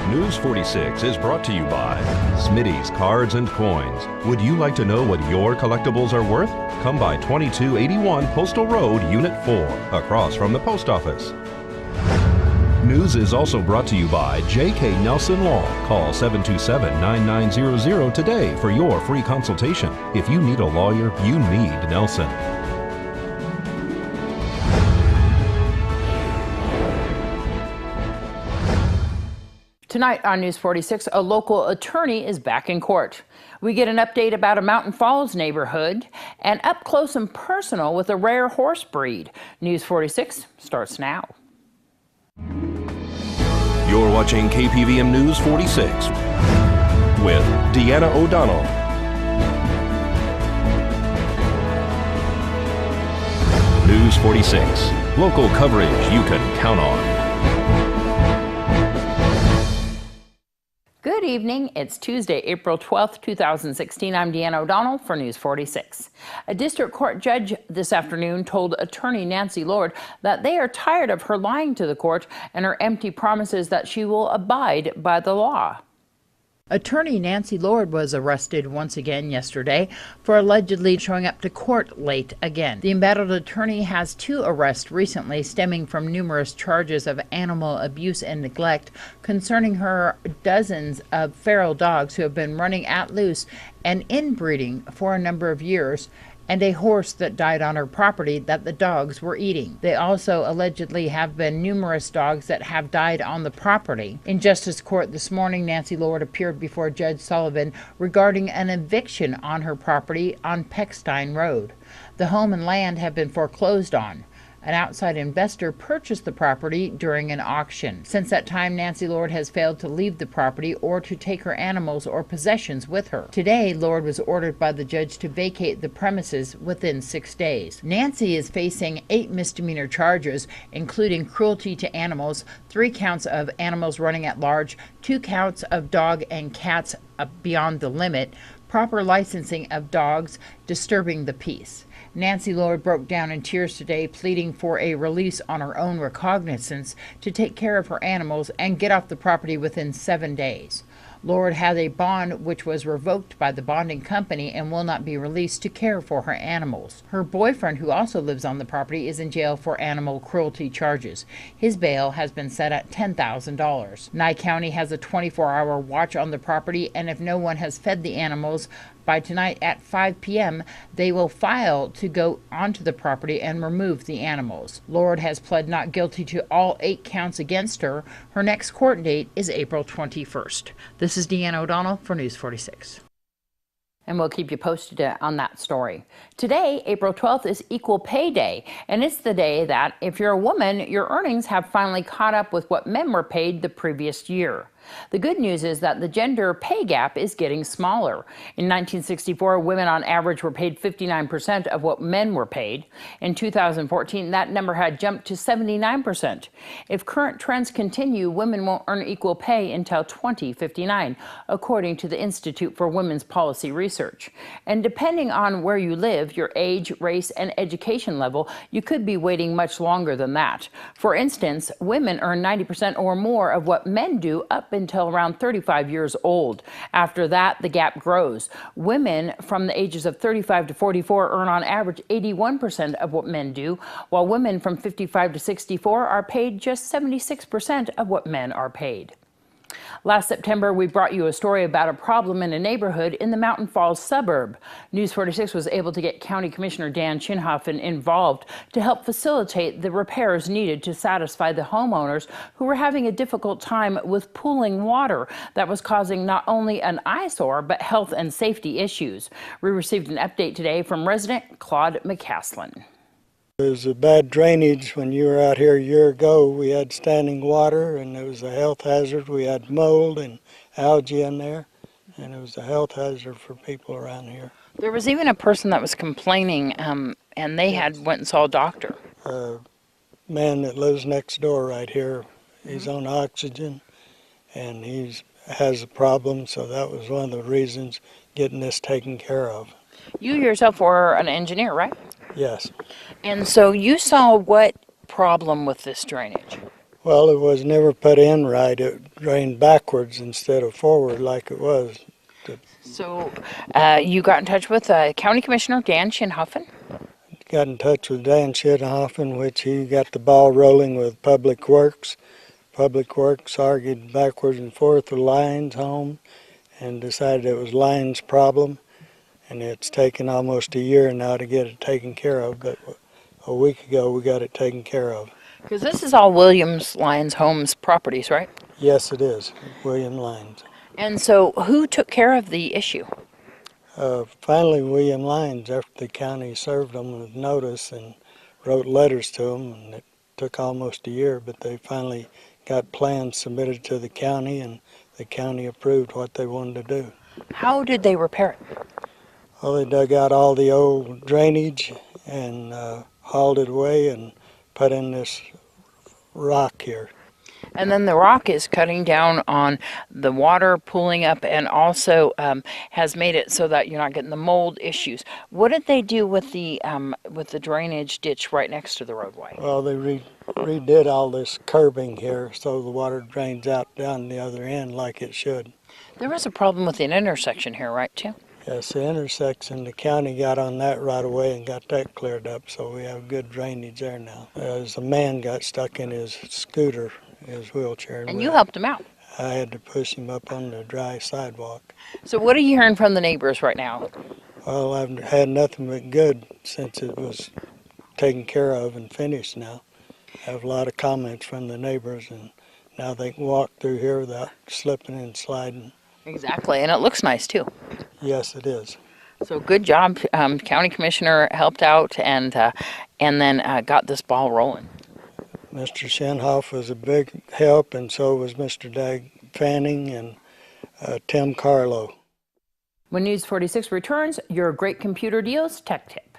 News 46 is brought to you by Smitty's Cards and Coins. Would you like to know what your collectibles are worth? Come by 2281 Postal Road, Unit 4, across from the post office. News is also brought to you by J.K. Nelson Law. Call 727-9900 today for your free consultation. If you need a lawyer, you need Nelson. Tonight on News 46, a local attorney is back in court. We get an update about a Mountain Falls neighborhood and up close and personal with a rare horse breed. News 46 starts now. You're watching KPVM News 46 with Deanna O'Donnell. News 46, local coverage you can count on. Good evening. It's Tuesday, April 12th, 2016. I'm Deanna O'Donnell for News 46. A district court judge this afternoon told attorney Nancy Lord that they are tired of her lying to the court and her empty promises that she will abide by the law. Attorney Nancy Lord was arrested once again yesterday for allegedly showing up to court late again. The embattled attorney has 2 arrests recently stemming from numerous charges of animal abuse and neglect concerning her dozens of feral dogs who have been running at loose and inbreeding for a number of years, and a horse that died on her property that the dogs were eating. They also allegedly have been numerous dogs that have died on the property. In Justice Court this morning, Nancy Lord appeared before Judge Sullivan regarding an eviction on her property on Peckstein Road. The home and land have been foreclosed on. An outside investor purchased the property during an auction. Since that time, Nancy Lord has failed to leave the property or to take her animals or possessions with her. Today, Lord was ordered by the judge to vacate the premises within 6 days. Nancy is facing 8 misdemeanor charges, including cruelty to animals, 3 counts of animals running at large, 2 counts of dog and cats beyond the limit, proper licensing of dogs, disturbing the peace. Nancy Lord broke down in tears today, pleading for a release on her own recognizance to take care of her animals and get off the property within 7 days. Lord had a bond which was revoked by the bonding company and will not be released to care for her animals. Her boyfriend, who also lives on the property, is in jail for animal cruelty charges. His bail has been set at $10,000. Nye County has a 24-hour watch on the property, and if no one has fed the animals by tonight at 5 p.m., they will file to go onto the property and remove the animals. Lord has pled not guilty to all 8 counts against her. Her next court date is April 21st. This is Deanna O'Donnell for News 46. And we'll keep you posted on that story. Today, April 12th, is Equal Pay Day, and it's the day that, if you're a woman, your earnings have finally caught up with what men were paid the previous year. The good news is that the gender pay gap is getting smaller. In 1964, women on average were paid 59% of what men were paid. In 2014, that number had jumped to 79%. If current trends continue, women won't earn equal pay until 2059, according to the Institute for Women's Policy Research. And depending on where you live, your age, race, and education level, you could be waiting much longer than that. For instance, women earn 90% or more of what men do up until around 35 years old. After that, the gap grows. Women from the ages of 35 to 44 earn on average 81% of what men do, while women from 55 to 64 are paid just 76% of what men are paid. Last September, we brought you a story about a problem in a neighborhood in the Mountain Falls suburb. News 46 was able to get County Commissioner Dan Chinhoffen involved to help facilitate the repairs needed to satisfy the homeowners who were having a difficult time with pooling water that was causing not only an eyesore, but health and safety issues. We received an update today from resident Claude McCaslin. It was a bad drainage when you were out here a year ago. We had standing water, and it was a health hazard. We had mold and algae in there, and it was a health hazard for people around here. There was even a person that was complaining, and they had went and saw a doctor. A man that lives next door right here, he's on oxygen, and he has a problem, so that was one of the reasons getting this taken care of. You yourself were an engineer, right? Yes. And so you saw what problem with this drainage? Well, it was never put in right. It drained backwards instead of forward like it was. So you got in touch with County Commissioner Dan Shinhoffen? Got in touch with Dan Schittenhofen, which he got the ball rolling with Public Works. Public Works argued backwards and forth with Lyons home and decided it was Lyons' problem. And it's taken almost a year now to get it taken care of, but a week ago we got it taken care of. Because this is all Williams Lyons Homes properties, right? Yes, it is, William Lyons. And so who took care of the issue? Finally, William Lyons, after the county served them with notice and wrote letters to them, and it took almost a year, but they finally got plans submitted to the county, and the county approved what they wanted to do. How did they repair it? Well, they dug out all the old drainage and hauled it away and put in this rock here. And then the rock is cutting down on the water pooling up and also has made it so that you're not getting the mold issues. What did they do with the drainage ditch right next to the roadway? Well, they redid all this curbing here so the water drains out down the other end like it should. There was a problem with an intersection here, right, too? Yes, the intersection, the county got on that right away and got that cleared up, so we have good drainage there now. As a man got stuck in his scooter, his wheelchair. And you helped him out. I had to push him up on the dry sidewalk. So what are you hearing from the neighbors right now? Well, I've had nothing but good since it was taken care of and finished now. I have a lot of comments from the neighbors, and now they can walk through here without slipping and sliding. Exactly, and it looks nice too. Yes, it is. So good job, County Commissioner helped out and then got this ball rolling. Mr. Shinhoff was a big help, and so was Mr. Dag Fanning and Tim Carlo. When News 46 returns, your great computer deals tech tip.